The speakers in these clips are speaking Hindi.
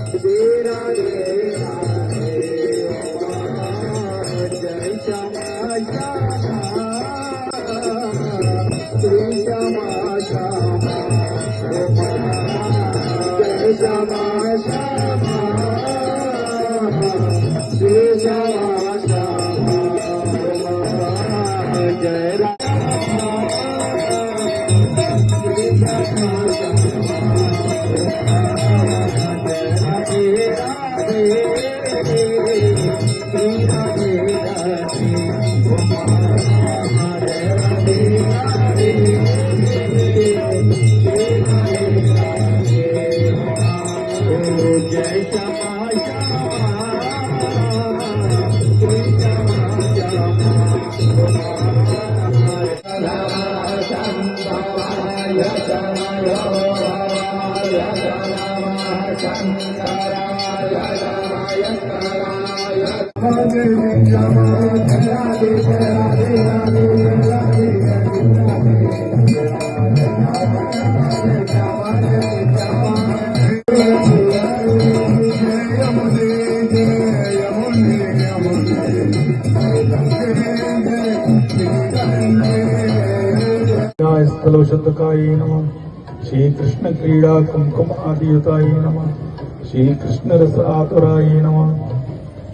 श्री राधे राधे जय श्यामा श्यामा श्री श्यामा श्यामा जय श्यामा श्यामा श्री श्यामा श्यामा जय राधा श्री श्यामा स्थलोशतकाय नमः। श्री कृष्ण क्रीडा कुमकुम आदियुताय नमः। श्री कृष्ण रस आतुराय नमः।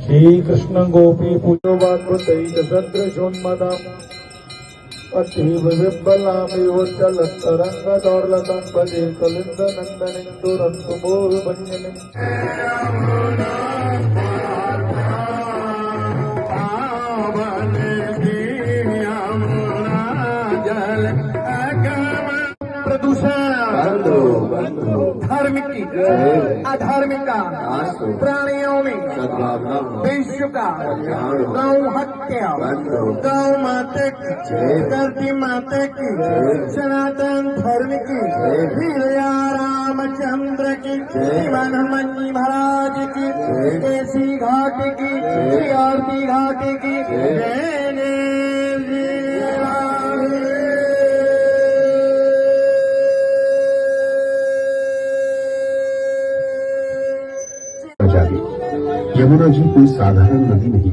श्री कृष्ण गोपी पूजोवाद्भुतैक सदृशोन्मदाम् अतीव विबलामिव चलत्तरङ्गदौर्लतं भजे कलिन्दनन्दनिन्दुरन्तुमोहभञ्जनिम् धार्मिक की अधार्मिक का प्राणियों में विश्व का गौ हत्या गौ माता की धरती माता की सनातन धर्म की वीरया रामचंद्र की हनुमान महाराज की केसी घाट की आरती घाट की यमुना जी कोई साधारण नदी नहीं,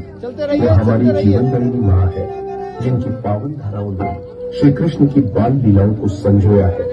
वो हमारी जीवन दायिनी माँ है, जिनकी पावन धाराओं ने श्री कृष्ण की बाल लीलाओं को संजोया है।